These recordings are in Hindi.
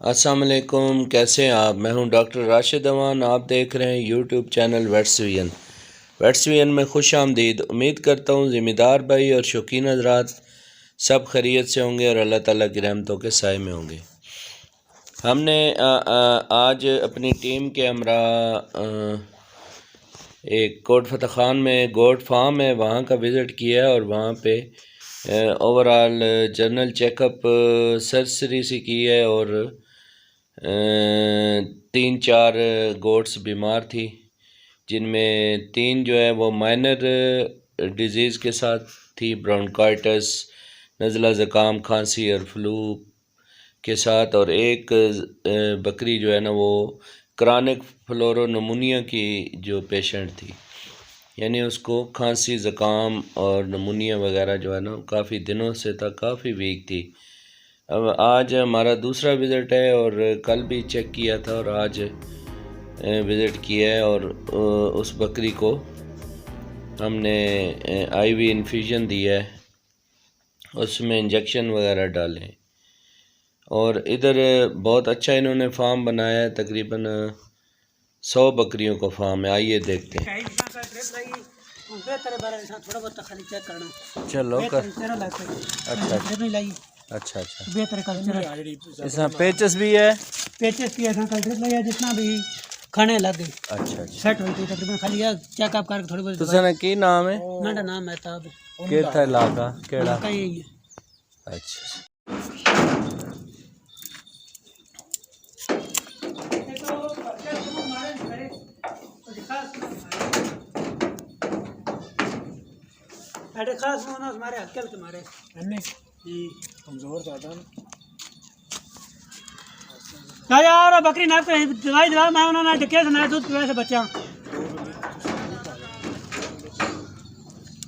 अस्सलाम वालेकुम, कैसे हैं आप। मैं हूं डॉक्टर राशिद अमान। आप देख रहे हैं यूट्यूब चैनल वेट्सवियन। वेट्सवियन में खुश आमदीद। उम्मीद करता हूं ज़िम्मेदार भाई और शौकीन हज़रात सब खैरियत से होंगे और अल्लाह ताला की रहमतों के साए में होंगे। हमने आज अपनी टीम के हमरा एक कोट फतेह खान में गोट फार्म है, वहाँ का विज़िट किया है और वहाँ पे ओवरऑल जनरल चेकअप सर्जरी सी की है और 3-4 गोट्स बीमार थी, जिनमें 3 जो है वो माइनर डिजीज़ के साथ थी, ब्रोंकाइटिस, नज़ला ज़ुकाम, खांसी और फ्लू के साथ, और एक बकरी जो है ना वो क्रॉनिक फ्लोरोनमूनिया की जो पेशेंट थी, यानी उसको खांसी, ज़ुकाम और नमूनिया वगैरह जो है ना काफ़ी दिनों से था, काफ़ी वीक थी। अब आज हमारा दूसरा विज़िट है और कल भी चेक किया था और आज विज़िट किया है और उस बकरी को हमने आईवी इन्फ्यूजन दिया है, उसमें इंजेक्शन वगैरह डाले। और इधर बहुत अच्छा इन्होंने फार्म बनाया है, तकरीबन 100 बकरियों का फार्म है। आइए देखते हैं। चलो कर। अच्छा इसमें पेचस भी है। जितना भी खाने लग गई। अच्छा सेट हुई थी तकरीबन, खाली चेकअप करके थोड़ी बहुत। तुझे की नाम है? मेरा नाम है ताब। केथा इलाका केड़ा? यही है। अच्छा खास हमारे हल्के हल्के मारे कमजोर ज्यादा यार। बकरी ना दवाई दवा मैं उन्होंने ढके से दूध पिलाया से बच्चा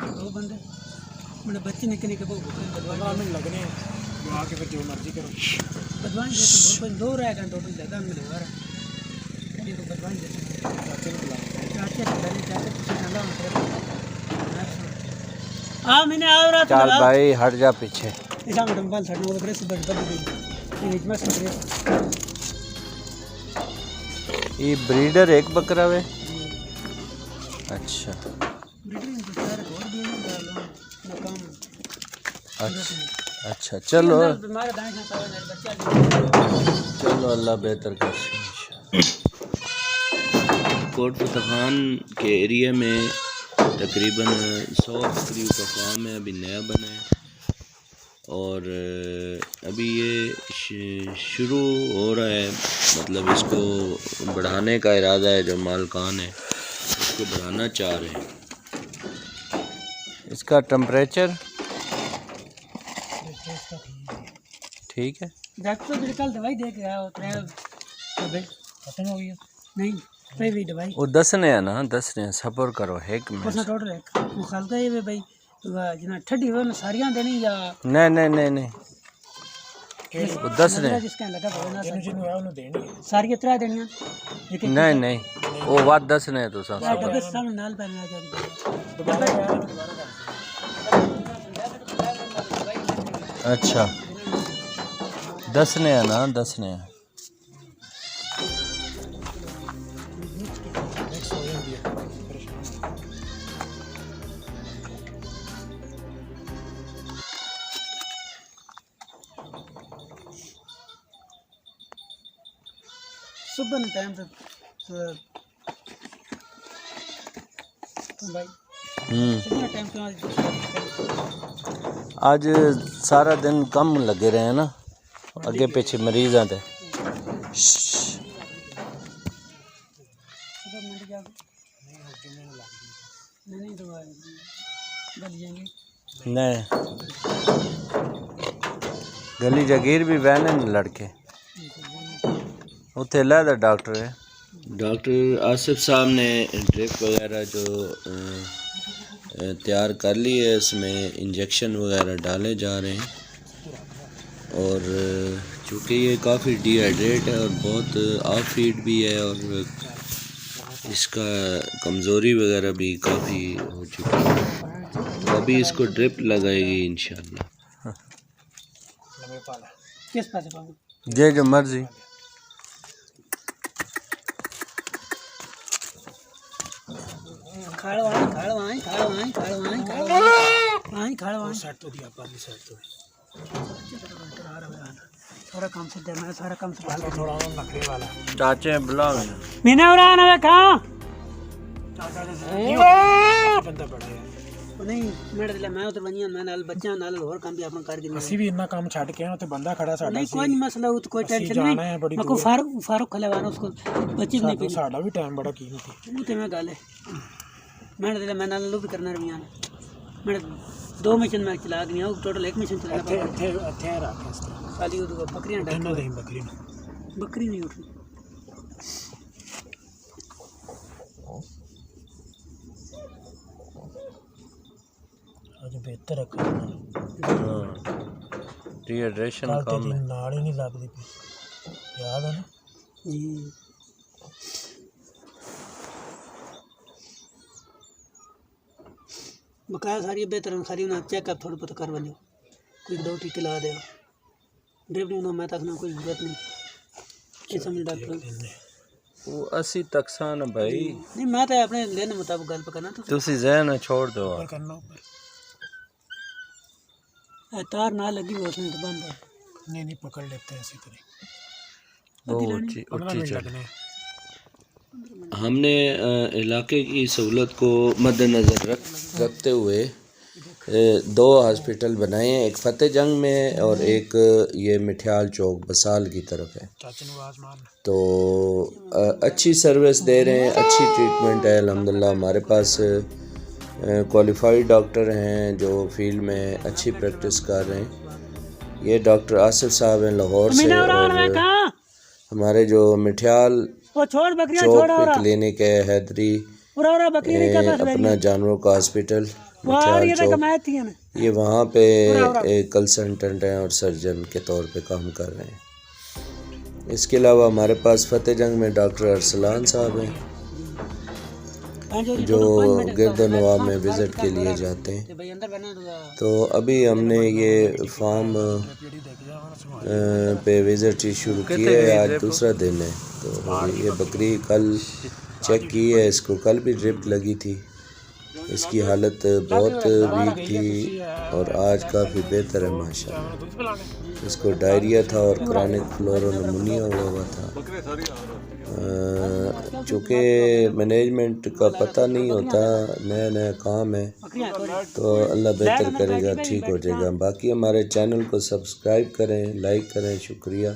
दो बंदे मेरे बच्चे निकल निकल लगने आके फिर जो मर्जी करो बदवाई दो रह गए टोटल ज्यादा मिले यार बदवाई हाँ मैंने आ चल भाई हट जा पीछे। ये ब्रीडर एक बकरा है। अच्छा अच्छा चलो चलो अल्लाह बेहतर कर। कोट फतेह खान के एरिया में तकरीबन 100 बकरियों का फार्म है, अभी नया बना है और अभी ये शुरू हो रहा है, मतलब इसको बढ़ाने का इरादा है। जो मालकान है इसको बढ़ाना चाह रहे हैं। इसका टेम्परेचर ठीक है। डॉक्टर कल दवाई दे के आया, खत्म हो गया नहीं भी दवाई वो दसने है ना, दसने सब्र करो। एक मिनट टोटल वो खालता है भाई जना ठंडी हो ना सारियां देनी या नहीं वो दसने जिसका लगा ना देनी सारी तरह देनी नहीं वो बात दसने तो डब्बे सामने नाल पे आ जा। अच्छा दसने है ना, दसने है। सुबह टाइम से भाई टाइम आज सारा दिन कम लगे रहे हैं ना, अगे पीछे मरीज आते। नहीं गली जागीर भी बहने लड़के उत्थे लहदा डॉक्टर है। डॉक्टर आसिफ साहब ने ड्रिप वगैरह जो तैयार कर ली है, इसमें इंजेक्शन वगैरह डाले जा रहे हैं और चूँकि ये काफ़ी डिहाइड्रेट है और बहुत ऑफ फीड भी है और इसका कमज़ोरी वगैरह भी काफ़ी हो चुकी है, तो अभी इसको ड्रिप लगाएगी इंशाल्लाह। किस पास जे जो मर्जी सेट तो दिया परली साइड तो सारा काम से दे मैं सारा काम संभाल के थोड़ा और नखरे वाला चाचे बुलाओ मीना उड़ा ना कहां चाचा बंदा बड़ा है नहीं मेरे दिल मैं उधर बनिया मैं नाल बच्चा नाल और काम भी अपन कर के ਅਸੀਂ ਵੀ ਇੰਨਾ ਕੰਮ ਛੱਡ ਕੇ ਆਏ ਉੱਥੇ ਬੰਦਾ ਖੜਾ ਸਾਡਾ नहीं कोई नहीं मसला वो तो कोई टेंशन नहीं मैं को फारूक खलेवान उसको बच्चे नहीं पी ਸਾਡਾ ਵੀ ਟਾਈਮ ਬੜਾ ਕੀਮਤੀ वो तो मैं गाले मेरे दिल मैं नाल भी करना रमियान मेरे 2 मिशन में चला गया टोटल 1 मिशन चलाना ਇੱਥੇ ਇੱਥੇ ਇੱਥੇ ਰੱਖ ਇਸ ਤਰ੍ਹਾਂ खाली वो बकरियां डाल ਇਹਨਾਂ ਦੇ ਬੱਕਰੀ ਨੂੰ बकरी नहीं उठ रही ਅੱਜ ਬਿਹਤਰ ਰੱਖਣਾ ਡੀਹਾਈड्रेशन ਕੱਲ कम ਤੇ है ਨਾਲ ਹੀ ਨਹੀਂ ਲੱਗਦੀ ਪਈ ਯਾਦ ਹੈ ਨਾ जी बकाया सारी बेहतर सारी उन्हें चेकअप थोड़ा बहुत कर वजो कोई 2 टीके ला दे ड्रिप नहीं मैं तक ना कोई जरूरत नहीं किसी में डॉक्टर वो 80 तक सा ना भाई नहीं मैं तो अपने लेने मुताबिक गल पे करना तो तुसी जहन छोड़ दो ऊपर करना ऊपर तार ना लगी वो उसमें तो बंद है नहीं नहीं पकड़ लेते हैं इसी तरह वो ऊंची 15 मिनट चल लगने हमने इलाके की सहूलत को मद्देनज़र रखते हुए 2 हॉस्पिटल बनाए हैं, एक फतेह जंग में और एक ये मिठियाल चौक बसाल की तरफ है। चाचा ने आवाज मारना तो अच्छी सर्विस दे रहे हैं, अच्छी ट्रीटमेंट है अल्हम्दुलिल्लाह। हमारे पास क्वालिफाइड डॉक्टर हैं जो फील्ड में अच्छी प्रैक्टिस कर रहे हैं। ये डॉक्टर आसिफ साहब हैं लाहौर से, और हमारे जो मिठियाल चौक पे क्लिनिक है हैदरी अपना जानवरों का हॉस्पिटल मिठियाल चौक, ये वहाँ पे एक कंसल्टेंट हैं और सर्जन के तौर पे काम कर रहे हैं। इसके अलावा हमारे पास फतेह जंग में डॉक्टर अरसलान साहब हैं जो गिरदनवा में विज़िट के लिए जाते हैं। तो अभी हमने ये फार्म पे विज़िट शुरू की है, आज दूसरा दिन है। तो ये बकरी कल चेक की है, इसको कल भी ड्रिप लगी थी, इसकी हालत बहुत वीक थी और आज काफ़ी बेहतर है माशाल्लाह। इसको डायरिया था और क्रॉनिक फ्लोरोनिमोनिया हुआ था। चूँकि मैनेजमेंट का पता नहीं होता, नया नया काम है, तो अल्लाह बेहतर करेगा, ठीक हो जाएगा। बाकी हमारे चैनल को सब्सक्राइब करें, लाइक करें, शुक्रिया।